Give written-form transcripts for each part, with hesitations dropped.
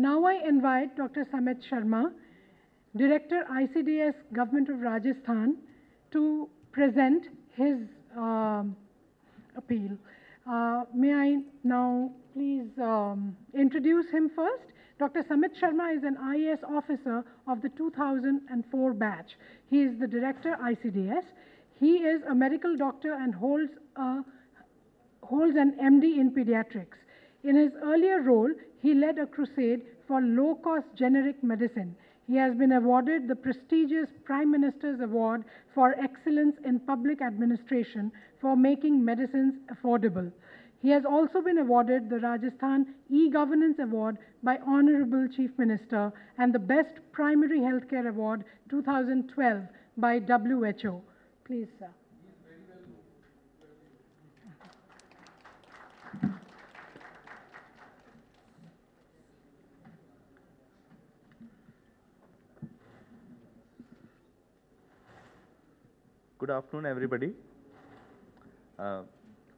Now I invite Dr. Samit Sharma, Director ICDS Government of Rajasthan, to present his appeal. May I now please introduce him first? Dr. Samit Sharma is an IAS officer of the 2004 batch. He is the Director ICDS. He is a medical doctor and holds an MD in pediatrics. In his earlier role, he led a crusade for low-cost generic medicine. He has been awarded the prestigious Prime Minister's Award for Excellence in Public Administration for making medicines affordable. He has also been awarded the Rajasthan E-Governance Award by Honorable Chief Minister and the Best Primary Healthcare Award 2012 by WHO. Please, sir. Good afternoon, everybody.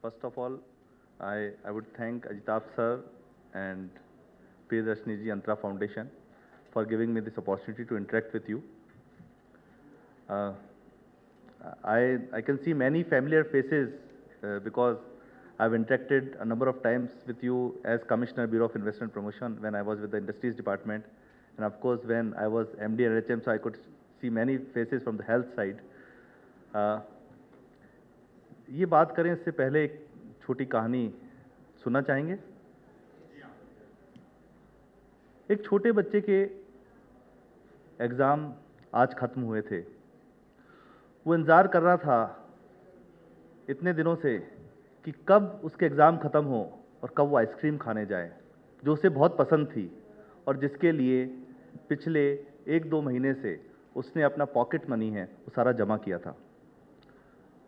First of all, I would thank Ajitab sir and Priyadarshini ji Antara Foundation for giving me this opportunity to interact with you. I can see many familiar faces because I've interacted a number of times with you as Commissioner Bureau of Investment Promotion when I was with the Industries Department, and of course when I was MD NHM, so I could see many faces from the health side. ये बात करें इससे पहले एक छोटी कहानी सुनना चाहेंगे? एक छोटे बच्चे के एग्ज़ाम आज ख़त्म हुए थे। वो इंतज़ार कर रहा था इतने दिनों से कि कब उसके एग्ज़ाम ख़त्म हो और कब वो आइसक्रीम खाने जाए, जो उसे बहुत पसंद थी और जिसके लिए पिछले 1-2 महीने से उसने अपना पॉकेट मनी है वो सारा जमा किया था।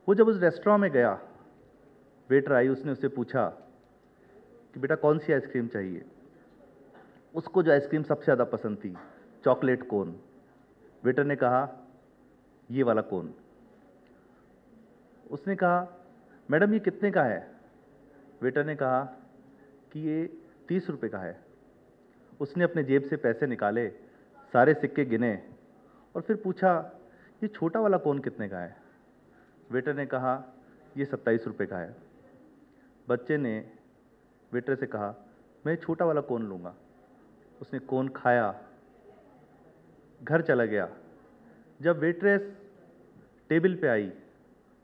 वो जब उस रेस्टोरेंट में गया, वेटर आई, उसने उससे पूछा कि बेटा कौन सी आइसक्रीम चाहिए। उसको जो आइसक्रीम सबसे ज़्यादा पसंद थी, चॉकलेट कोन। वेटर ने कहा ये वाला कोन। उसने कहा मैडम ये कितने का है? वेटर ने कहा कि ये 30 रुपये का है। उसने अपने जेब से पैसे निकाले, सारे सिक्के गिने और फिर पूछा ये छोटा वाला कोन कितने का है? वेटर ने कहा ये 27 रुपये का है। बच्चे ने वेटर से कहा मैं छोटा वाला कोन लूँगा। उसने कोन खाया, घर चला गया। जब वेट्रेस टेबल पे आई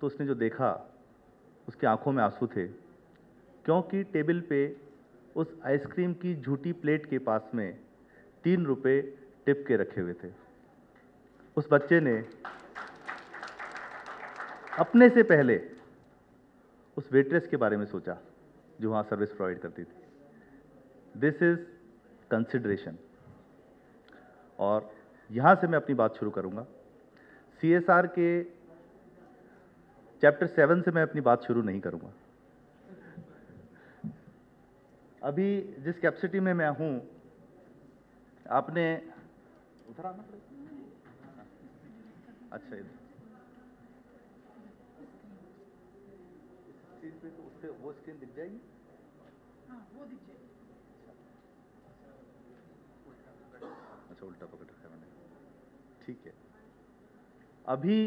तो उसने जो देखा उसकी आंखों में आंसू थे, क्योंकि टेबल पे उस आइसक्रीम की झूठी प्लेट के पास में 3 रुपये टिप के रखे हुए थे। उस बच्चे ने अपने से पहले उस वेट्रेस के बारे में सोचा जो वहाँ सर्विस प्रोवाइड करती थी। This is consideration. और यहाँ से मैं अपनी बात शुरू करूँगा। CSR के चैप्टर 7 से मैं अपनी बात शुरू नहीं करूँगा। अभी जिस कैपेसिटी में मैं हूँ, आपने उधर आना पड़ेगा। अच्छा, स्क्रीन पे तो उससे वो स्क्रीन दिख जाएगी। हाँ, वो दिख जाएगी। अच्छा, उल्टा पकड़ रखा है मैंने। ठीक है। अभी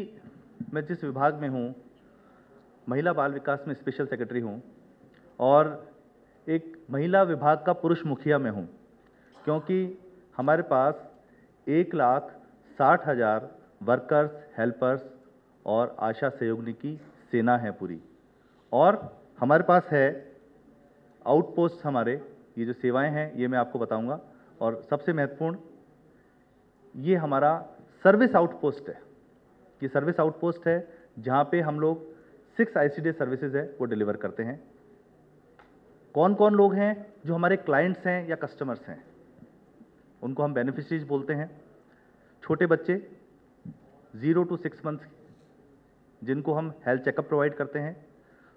मैं जिस विभाग में हूँ, महिला बाल विकास में स्पेशल सेक्रेटरी हूँ और एक महिला विभाग का पुरुष मुखिया में हूँ, क्योंकि हमारे पास 1,60,000 वर्कर्स, हेल्पर्स और आशा सहयोगिनी की सेना है पूरी। और हमारे पास है आउटपोस्ट। हमारे ये जो सेवाएं हैं ये मैं आपको बताऊंगा। और सबसे महत्वपूर्ण, ये हमारा सर्विस आउटपोस्ट है। ये सर्विस आउटपोस्ट है जहाँ पे हम लोग 6 ICDS सर्विसेज है वो डिलीवर करते हैं। कौन कौन लोग हैं जो हमारे क्लाइंट्स हैं या कस्टमर्स हैं, उनको हम बेनिफिशरीज बोलते हैं। छोटे बच्चे 0 to 6 मंथ्स जिनको हम हेल्थ चेकअप प्रोवाइड करते हैं।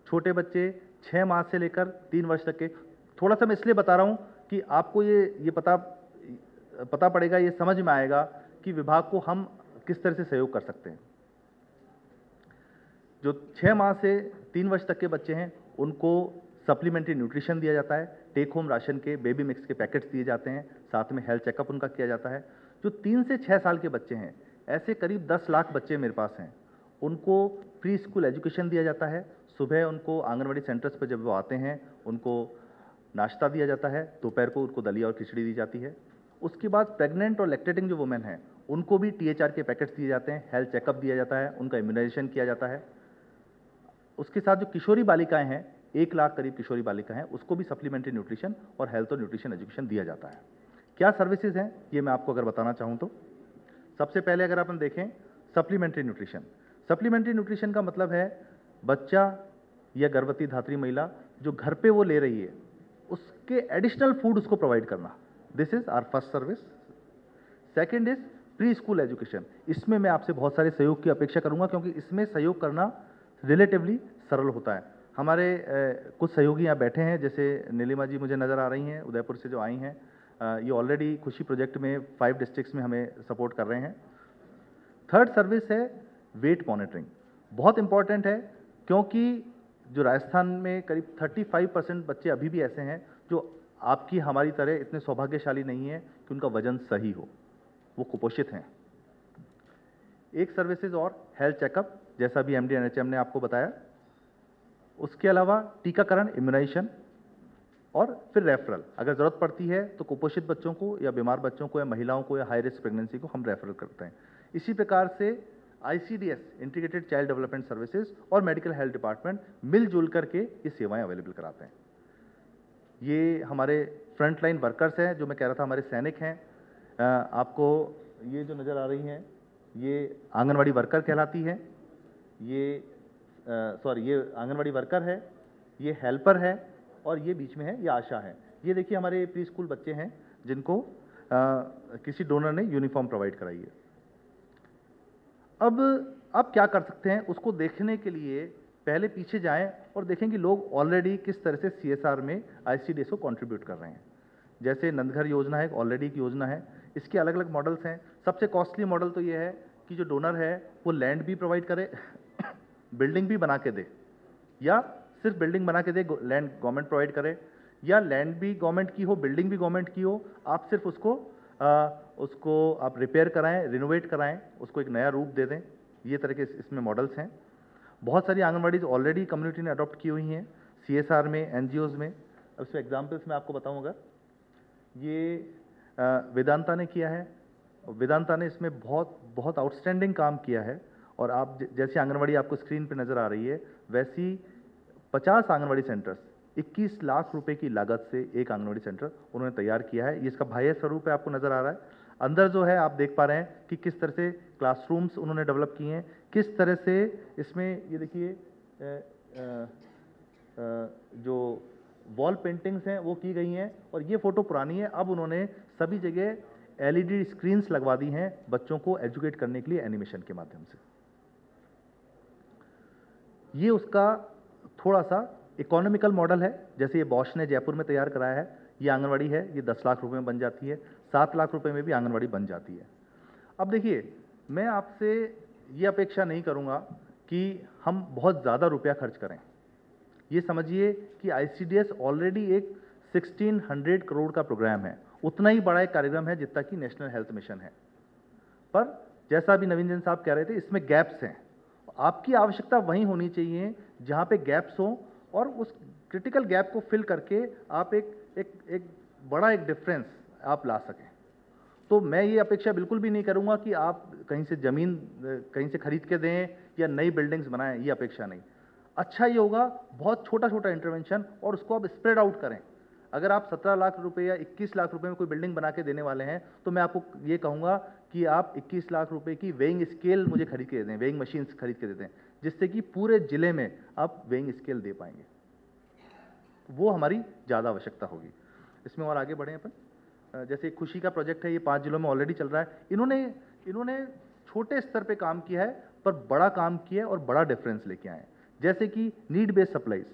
छोटे बच्चे 6 माह से लेकर 3 वर्ष तक के। थोड़ा सा मैं इसलिए बता रहा हूँ कि आपको ये पता पड़ेगा, ये समझ में आएगा कि विभाग को हम किस तरह से सहयोग कर सकते हैं। जो 6 माह से 3 वर्ष तक के बच्चे हैं उनको सप्लीमेंट्री न्यूट्रिशन दिया जाता है। टेक होम राशन के बेबी मिक्स के पैकेट्स दिए जाते हैं, साथ में हेल्थ चेकअप उनका किया जाता है। जो 3 से 6 साल के बच्चे हैं, ऐसे करीब 10 लाख बच्चे मेरे पास हैं, उनको प्री स्कूल एजुकेशन दिया जाता है। सुबह उनको आंगनवाड़ी सेंटर्स पर जब वो आते हैं, उनको नाश्ता दिया जाता है, दोपहर को उनको दलिया और खिचड़ी दी जाती है। उसके बाद प्रेग्नेंट और लैक्टेटिंग जो वुमेन हैं, उनको भी THR के पैकेट्स दिए जाते हैं, हेल्थ चेकअप दिया जाता है, उनका इम्यूनाइजेशन किया जाता है। उसके साथ जो किशोरी बालिकाएं हैं, 1 लाख करीब किशोरी बालिका हैं, उसको भी सप्लीमेंट्री न्यूट्रिशन और हेल्थ और न्यूट्रिशन एजुकेशन दिया जाता है। क्या सर्विसेज हैं, ये मैं आपको अगर बताना चाहूँ तो सबसे पहले अगर अपन देखें सप्लीमेंट्री न्यूट्रिशन। सप्लीमेंट्री न्यूट्रिशन का मतलब है बच्चा या गर्भवती धात्री महिला जो घर पे वो ले रही है, उसके एडिशनल फूड उसको प्रोवाइड करना। This is our first service. Second is preschool education. इसमें मैं आपसे बहुत सारे सहयोग की अपेक्षा करूंगा, क्योंकि इसमें सहयोग करना रिलेटिवली सरल होता है। हमारे कुछ सहयोगी यहाँ बैठे हैं, जैसे नीलिमा जी मुझे नज़र आ रही हैं, उदयपुर से जो आई हैं। ये ऑलरेडी खुशी प्रोजेक्ट में 5 डिस्ट्रिक्ट्स में हमें सपोर्ट कर रहे हैं। थर्ड सर्विस है वेट मॉनिटरिंग। बहुत इंपॉर्टेंट है, क्योंकि जो राजस्थान में करीब 35% बच्चे अभी भी ऐसे हैं जो आपकी हमारी तरह इतने सौभाग्यशाली नहीं है कि उनका वजन सही हो, वो कुपोषित हैं। एक सर्विसेज और हेल्थ चेकअप, जैसा भी MD NHM ने आपको बताया। उसके अलावा टीकाकरण, इम्यूनाइजेशन, और फिर रेफरल। अगर ज़रूरत पड़ती है तो कुपोषित बच्चों को या बीमार बच्चों को या महिलाओं को या हाई रिस्क प्रेगनेंसी को हम रेफरल करते हैं। इसी प्रकार से ICDS integrated child development services और मेडिकल हेल्थ डिपार्टमेंट मिलजुल करके ये सेवाएं अवेलेबल कराते हैं। ये हमारे फ्रंटलाइन वर्कर्स हैं, जो मैं कह रहा था हमारे सैनिक हैं। आपको ये जो नज़र आ रही हैं, ये आंगनवाड़ी वर्कर कहलाती है। ये आंगनवाड़ी वर्कर है, ये हेल्पर है, और ये बीच में है, ये आशा है। ये देखिए हमारे प्री स्कूल बच्चे हैं जिनको किसी डोनर ने यूनिफॉर्म प्रोवाइड कराई है। अब आप क्या कर सकते हैं, उसको देखने के लिए पहले पीछे जाएं और देखें कि लोग ऑलरेडी किस तरह से CSR में ICDS को कंट्रीब्यूट कर रहे हैं। जैसे नंदघर योजना है, ऑलरेडी एक योजना है। इसके अलग अलग मॉडल्स हैं। सबसे कॉस्टली मॉडल तो ये है कि जो डोनर है वो लैंड भी प्रोवाइड करे, बिल्डिंग भी बना के दे, या सिर्फ बिल्डिंग बना के दे, लैंड गवर्नमेंट प्रोवाइड करे, या लैंड भी गवर्नमेंट की हो, बिल्डिंग भी गवर्नमेंट की हो, आप सिर्फ उसको आप रिपेयर कराएं, रिनोवेट कराएं, उसको एक नया रूप दे दें। ये तरह के इसमें मॉडल्स हैं। बहुत सारी आंगनवाड़ीज ऑलरेडी कम्युनिटी ने अडॉप्ट की हुई हैं, CSR में, NGOs में। अब इसमें एग्जाम्पल्स मैं आपको बताऊँगा। ये वेदांता ने किया है। वेदांता ने इसमें बहुत आउटस्टैंडिंग काम किया है। और आप जैसी आंगनवाड़ी आपको स्क्रीन पे नज़र आ रही है, वैसी 50 आंगनवाड़ी सेंटर्स 21 लाख रुपए की लागत से एक आंगनवाड़ी सेंटर उन्होंने तैयार किया है। ये इसका बाह्य स्वरूप है, आपको नज़र आ रहा है। अंदर जो है आप देख पा रहे हैं कि किस तरह से क्लासरूम्स उन्होंने डेवलप किए हैं, किस तरह से इसमें ये देखिए जो वॉल पेंटिंग्स हैं वो की गई हैं। और ये फ़ोटो पुरानी है, अब उन्होंने सभी जगह LED स्क्रीन्स लगवा दी हैं बच्चों को एजुकेट करने के लिए एनिमेशन के माध्यम से। ये उसका थोड़ा सा इकोनॉमिकल मॉडल है। जैसे ये बॉश ने जयपुर में तैयार कराया है, ये आंगनवाड़ी है, ये 10 लाख रुपए में बन जाती है, 7 लाख रुपए में भी आंगनवाड़ी बन जाती है। अब देखिए, मैं आपसे ये अपेक्षा नहीं करूँगा कि हम बहुत ज़्यादा रुपया खर्च करें। ये समझिए कि ICDS ऑलरेडी एक 1600 करोड़ का प्रोग्राम है, उतना ही बड़ा एक कार्यक्रम है जितना कि नेशनल हेल्थ मिशन है। पर जैसा अभी नवीन जैन साहब कह रहे थे, इसमें गैप्स हैं। आपकी आवश्यकता वहीं होनी चाहिए जहाँ पे गैप्स हो, और उस क्रिटिकल गैप को फिल करके आप एक बड़ा डिफरेंस आप ला सकें। तो मैं ये अपेक्षा बिल्कुल भी नहीं करूँगा कि आप कहीं से ज़मीन कहीं से खरीद के दें या नई बिल्डिंग्स बनाएं, ये अपेक्षा नहीं। अच्छा ये होगा बहुत छोटा छोटा इंटरवेंशन, और उसको आप स्प्रेड आउट करें। अगर आप 17 लाख रुपए या 21 लाख रुपए में कोई बिल्डिंग बना के देने वाले हैं, तो मैं आपको ये कहूँगा कि आप 21 लाख रुपए की वेइंग स्केल मुझे खरीद के दे दें, वेइंग मशीन्स खरीद के दे दें, जिससे कि पूरे ज़िले में आप वेइंग स्केल दे पाएंगे। वो हमारी ज़्यादा आवश्यकता होगी। इसमें और आगे बढ़ें अपन। जैसे खुशी का प्रोजेक्ट है, ये 5 जिलों में ऑलरेडी चल रहा है। इन्होंने छोटे स्तर पे काम किया है, पर बड़ा काम किया है और बड़ा डिफरेंस लेके आए हैं। जैसे कि नीड बेस्ड सप्लाईज,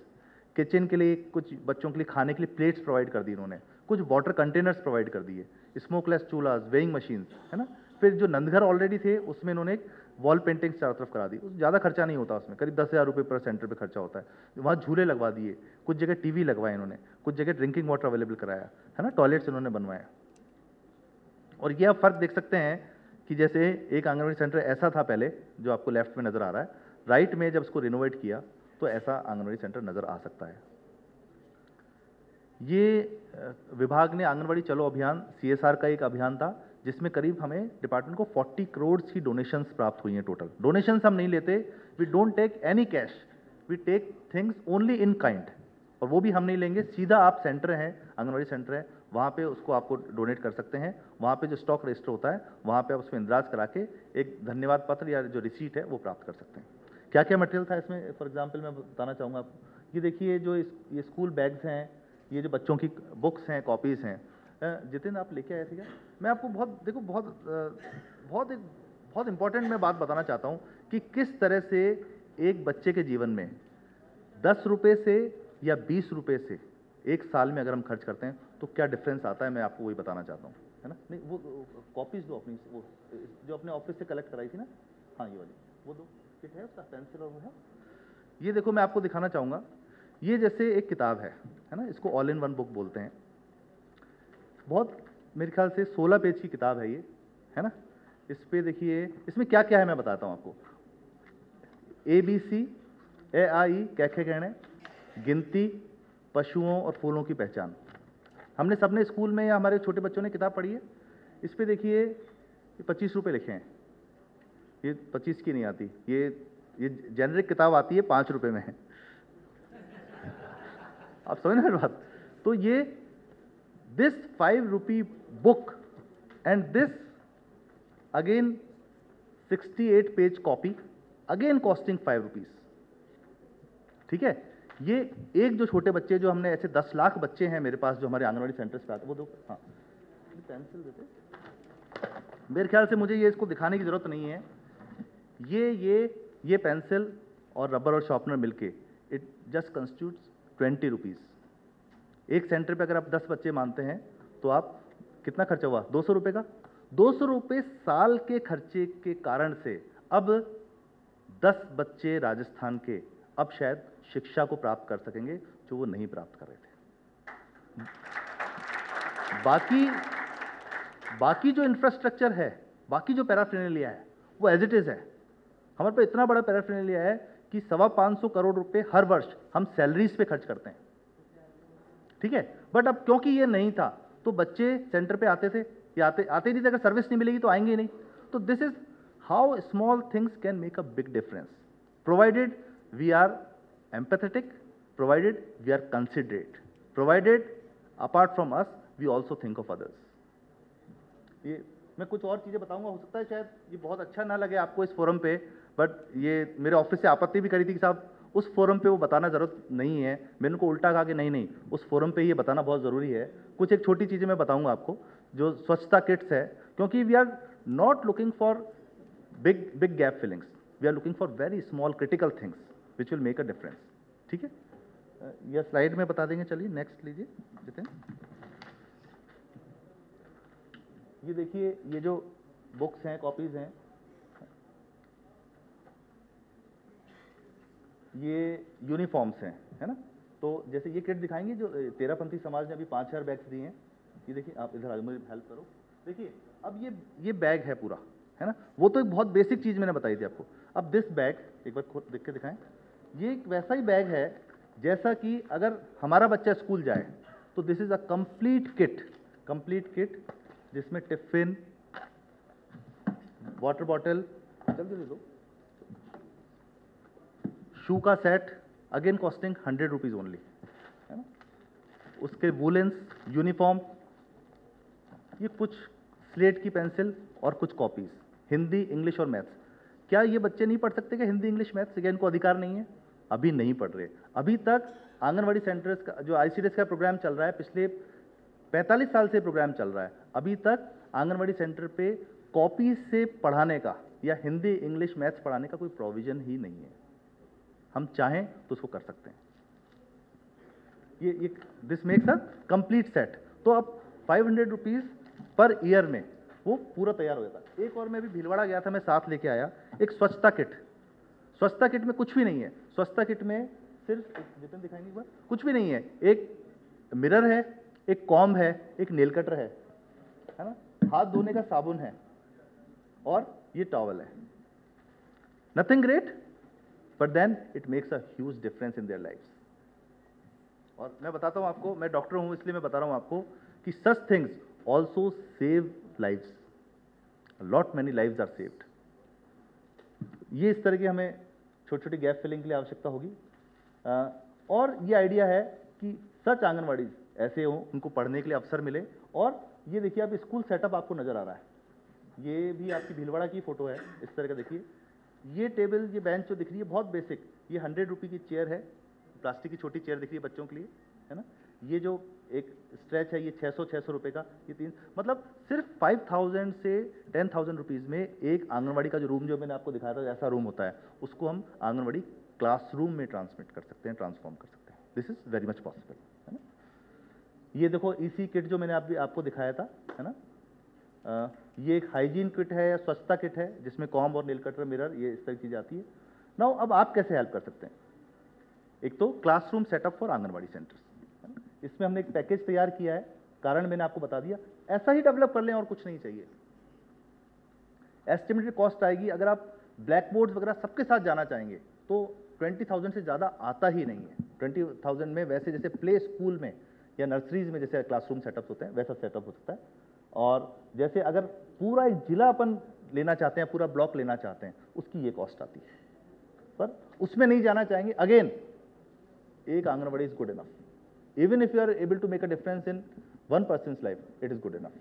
किचन के लिए कुछ बच्चों के लिए खाने के लिए प्लेट्स प्रोवाइड कर दी इन्होंने, कुछ वाटर कंटेनर्स प्रोवाइड कर दिए, स्मोकलेस चूल्हास, वेइंग मशीन्स, है ना। फिर जो नंदघर ऑलरेडी थे उसमें इन्होंने एक वॉल पेंटिंग चारों तरफ करा दी, ज़्यादा खर्चा नहीं होता उसमें, करीब 10,000 रुपये पर सेंटर पे खर्चा होता है। वहाँ झूले लगवा दिए, कुछ जगह टीवी लगवाए इन्होंने, कुछ जगह ड्रिंकिंग वाटर अवेलेबल कराया है ना, टॉयलेट्स इन्होंने बनवाए। और ये आप फर्क देख सकते हैं कि जैसे एक आंगनबाड़ी सेंटर ऐसा था पहले, जो आपको लेफ्ट में नज़र आ रहा है, राइट में जब इसको रिनोवेट किया तो ऐसा आंगनबाड़ी सेंटर नज़र आ सकता है। ये विभाग ने आंगनबाड़ी चलो अभियान CSR का एक अभियान था, जिसमें करीब हमें डिपार्टमेंट को 40 करोड़ की डोनेशंस प्राप्त हुई हैं टोटल। डोनेशंस हम नहीं लेते, we don't take any cash, we take things only in kind, और वो भी हम नहीं लेंगे, सीधा आप सेंटर हैं, आंगनबाड़ी सेंटर है, वहाँ पे उसको आपको डोनेट कर सकते हैं। वहाँ पे जो स्टॉक रजिस्टर होता है, वहाँ पे आप उसमें इंदराज करा के एक धन्यवाद पत्र या जो रिसीट है वो प्राप्त कर सकते हैं। क्या क्या मटेरियल था इसमें, फॉर एग्जाम्पल मैं बताना चाहूँगा आपको। ये देखिए जो ये स्कूल बैग्स हैं, ये जो बच्चों की बुक्स हैं, कॉपीज़ हैं, जितिन आप लेके आए थे क्या? मैं आपको बहुत इंपॉर्टेंट मैं बात बताना चाहता हूँ कि किस तरह से एक बच्चे के जीवन में 10 रुपये से या 20 रुपये से एक साल में अगर हम खर्च करते हैं तो क्या डिफरेंस आता है, मैं आपको वही बताना चाहता हूँ, है ना। नहीं, वो कॉपीज़ दो अपनी, वो जो अपने ऑफिस से कलेक्ट कराई थी ना, हाँ ये वाली, वो दो, किट है उसका, पेंसिल और वो है। ये देखो मैं आपको दिखाना चाहूँगा, ये जैसे एक किताब है ना, इसको ऑल इन वन बुक बोलते हैं। बहुत मेरे ख्याल से 16 पेज की किताब है ये, है ना। इस पे देखिए इसमें क्या क्या है मैं बताता हूँ आपको। ABC, AAI, कैखे कहने, गिनती, पशुओं और फूलों की पहचान। हमने सबने स्कूल में या हमारे छोटे बच्चों ने किताब पढ़ी है। इस पे देखिए 25 रुपये लिखे हैं, ये 25 की नहीं आती, ये जेनरिक किताब आती है 5 रुपये में है। आप समझ रहे बात। तो ये this 5 rupee book and this again 68 page copy again costing 5 rupees. ठीक है, ये एक जो छोटे बच्चे, जो हमने ऐसे 10 लाख बच्चे हैं मेरे पास जो हमारे आंगनबाड़ी सेंटर्स पे आते, वो दो, हाँ पेंसिल देते, मेरे ख्याल से मुझे ये इसको दिखाने की जरूरत नहीं है। ये पेंसिल और रबर और शार्पनर मिलके इट जस्ट कंस्टिट्यूट्स 20 रुपीज़। एक सेंटर पे अगर आप 10 बच्चे मानते हैं तो आप कितना खर्चा हुआ, 200 रुपये का। 200 रुपये साल के खर्चे के कारण से अब 10 बच्चे राजस्थान के अब शायद शिक्षा को प्राप्त कर सकेंगे जो वो नहीं प्राप्त कर रहे थे। बाकी जो इंफ्रास्ट्रक्चर है, बाकी जो पैराफिनेलिया है, वो एज इट इज है। हमारे पे इतना बड़ा पैराफिनेलिया है कि 525 करोड़ रुपए हर वर्ष हम सैलरीज पे खर्च करते हैं। ठीक है, बट अब क्योंकि ये नहीं था तो बच्चे सेंटर पे आते थे या आते नहीं थे, अगर सर्विस नहीं मिलेगी तो आएंगे ही नहीं। तो this is how small things can make a big difference, provided we are empathetic, provided we are considerate, provided apart from us we also think of others। ये मैं कुछ और चीज़ें बताऊंगा, हो सकता है शायद ये बहुत अच्छा ना लगे आपको इस फोरम पे, बट ये मेरे ऑफिस से आपत्ति भी करी थी कि साहब उस फोरम पे वो बताना ज़रूरत नहीं है। मैंने उनको उल्टा कहा कि नहीं उस फोरम पे ये बताना बहुत ज़रूरी है। कुछ एक छोटी चीज़ें मैं बताऊंगा आपको, जो स्वच्छता किट्स है, क्योंकि we are not looking for big gap fillings, we are looking for very small critical things which will make a difference. ठीक है, यह स्लाइड में बता देंगे। चलिए नेक्स्ट लीजिए जितेन। ये देखिए ये जो बुक्स हैं, कॉपीज हैं, ये यूनिफॉर्म्स हैं, है ना। तो जैसे ये किट दिखाएंगे जो तेरापंथी समाज ने अभी 5000 बैग्स दिए हैं। ये देखिए, आप इधर आ जाओ, मुझे हेल्प करो। देखिए अब ये बैग है पूरा, है ना। वो तो एक बहुत बेसिक चीज़ मैंने बताई थी आपको। अब दिस बैग एक बार खुद देख के दिखाएं। ये एक वैसा ही बैग है जैसा कि अगर हमारा बच्चा स्कूल जाए तो this is a complete kit जिसमें टिफिन, वाटर बॉटल, जल्दी दे दो, शू का set, again costing 100 rupees only, है ना। उसके वुलेंस, यूनिफॉर्म, ये कुछ स्लेट की पेंसिल और कुछ कॉपीज, हिंदी, इंग्लिश और मैथ्स। क्या ये बच्चे नहीं पढ़ सकते क्या हिंदी, इंग्लिश, मैथ्स? क्या इनको अधिकार नहीं है? अभी नहीं पढ़ रहे। अभी तक आंगनवाड़ी सेंटर्स का जो ICDS का प्रोग्राम चल रहा है, पिछले 45 साल से प्रोग्राम चल रहा है, अभी तक आंगनवाड़ी सेंटर पे कॉपी से पढ़ाने का या हिंदी, इंग्लिश, मैथ्स पढ़ाने का कोई प्रोविजन ही नहीं है। हम चाहें तो उसको कर सकते हैं। ये this makes a complete set. तो अब 500 रुपीज़ पर ईयर में वो पूरा तैयार हो जाता है। एक और मैं भी भीलवाड़ा गया था, मैं साथ लेके आया एक स्वच्छता किट। स्वच्छता किट में कुछ भी नहीं है। स्वच्छता किट में सिर्फ जितने दिखाएंगे एक बार, कुछ भी नहीं है। एक मिरर है, एक कॉम्ब है, एक नेल कटर है ना, हाथ धोने का साबुन है और ये टॉवल है। Nothing great, but then it makes a huge difference in their lifes. और मैं बताता हूं आपको, मैं डॉक्टर हूं इसलिए मैं बता रहा हूं आपको कि such things also save lives, lot many lives are saved. ये इस तरह की हमें छोटी छोटी गैप फिलिंग के लिए आवश्यकता होगी। और ये आइडिया है कि सच आंगनवाड़ी ऐसे हों, उनको पढ़ने के लिए अवसर मिले। और ये देखिए, आप स्कूल सेटअप आपको नजर आ रहा है, ये भी आपकी भीलवाड़ा की फोटो है। इस तरह का देखिए, ये टेबल, ये बेंच जो दिख रही है बहुत बेसिक, ये 100 रुपये की चेयर है, प्लास्टिक की छोटी चेयर दिख रही है बच्चों के लिए, है ना। ये जो एक स्ट्रेच है, ये 600 रुपये का, ये 3, मतलब सिर्फ 5000 से 10,000 रुपीज़ में एक आंगनवाड़ी का जो रूम जो मैंने आपको दिखाया था, ऐसा रूम होता है, उसको हम आंगनवाड़ी क्लासरूम में ट्रांसमिट कर सकते हैं, ट्रांसफॉर्म कर सकते हैं। This is very much possible, है ना। ये देखो ईसी किट जो मैंने आपको दिखाया था, है ना। ये एक हाइजीन किट है या स्वच्छता किट है, जिसमें कॉम्ब और नेल कटर, मिरर, ये इस तरह की चीज़ आती है। नाउ अब आप कैसे हेल्प कर सकते हैं? एक तो classroom setup for anganwadi centres, इसमें हमने एक पैकेज तैयार किया है, कारण मैंने आपको बता दिया, ऐसा ही डेवलप कर लें और कुछ नहीं चाहिए। एस्टिमेटेड कॉस्ट आएगी, अगर आप ब्लैक बोर्ड्स वगैरह सबके साथ जाना चाहेंगे तो 20,000 से ज़्यादा आता ही नहीं है। 20,000 में वैसे जैसे प्ले स्कूल में या नर्सरीज में जैसे क्लासरूम सेटअप होते हैं, वैसा सेटअप हो सकता है। और जैसे अगर पूरा एक जिला अपन लेना चाहते हैं, पूरा ब्लॉक लेना चाहते हैं, उसकी ये कॉस्ट आती है। पर उसमें नहीं जाना चाहेंगे, अगेन एक anganwadi is good enough. Even if you are able to make a difference in one person's life, it is good enough.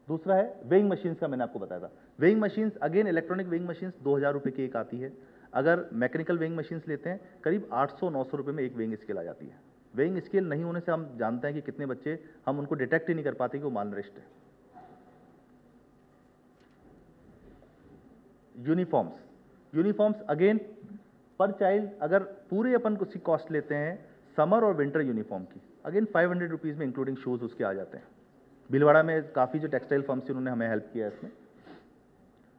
दूसरा है वेइंग मशीन्स का, मैंने आपको बताया था। Weighing machines, again electronic weighing machines 2000 रुपये की एक आती है। अगर मैकेनिकल वेइंग मशीन्स लेते हैं, करीब 800-900 रुपये में एक वेइंग स्केल आ जाती है। वेइंग स्केल नहीं होने से हम जानते हैं कि कितने बच्चे, हम उनको डिटेक्ट ही नहीं कर पाते कि वो मालनरिश्ड है। यूनिफॉर्म्स अगेन पर चाइल्ड, अगर पूरे अपन उसी कॉस्ट लेते हैं समर और विंटर यूनिफॉर्म की, अगेन 500 रुपीज़ में इंक्लूडिंग शूज़ उसके आ जाते हैं। भीलवाड़ा में काफ़ी जो टेक्सटाइल फर्म्स उन्होंने हमें हेल्प किया है इसमें।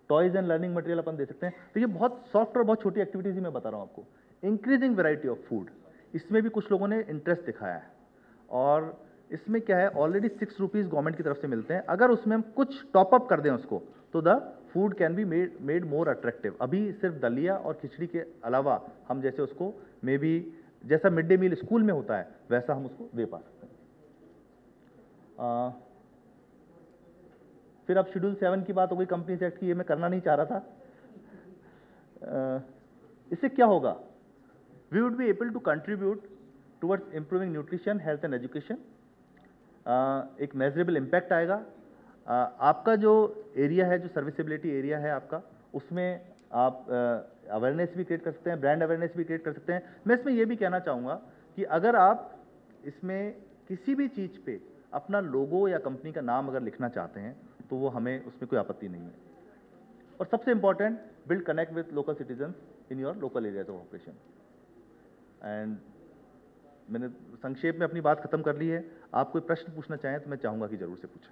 टॉयज एंड लर्निंग मटेरियल अपन दे सकते हैं। तो ये बहुत सॉफ्ट और बहुत छोटी एक्टिविटीज़ ही मैं बता रहा हूँ आपको। इंक्रीजिंग वैरायटी ऑफ फूड, इसमें भी कुछ लोगों ने इंटरेस्ट दिखाया है। और इसमें क्या है, ऑलरेडी 6 रुपीज़ गवर्नमेंट की तरफ से मिलते हैं, अगर उसमें हम कुछ टॉपअप कर दें उसको, तो the food can be made more attractive. अभी सिर्फ दलिया और खिचड़ी के अलावा हम जैसे उसको मे बी जैसा मिड डे मील स्कूल में होता है, वैसा हम उसको दे पा सकते हैं। फिर अब शेड्यूल 7 की बात हो गई, कंपनीज एक्ट की, ये मैं करना नहीं चाह रहा था। इससे क्या होगा, we would be able to contribute towards improving nutrition, health and education. एक मेजरेबल इम्पैक्ट आएगा। आपका जो एरिया है, जो सर्विसेबिलिटी एरिया है आपका, उसमें आप अवेयरनेस भी क्रिएट कर सकते हैं, ब्रांड अवेयरनेस भी क्रिएट कर सकते हैं। मैं इसमें यह भी कहना चाहूँगा कि अगर आप इसमें किसी भी चीज़ पे अपना लोगो या कंपनी का नाम अगर लिखना चाहते हैं, तो वो हमें उसमें कोई आपत्ति नहीं है। और सबसे important, build connect with local citizen in your local areas of operation. And मैंने संक्षेप में अपनी बात खत्म कर ली है। आप कोई प्रश्न पूछना चाहें तो मैं चाहूँगा कि जरूर से पूछें।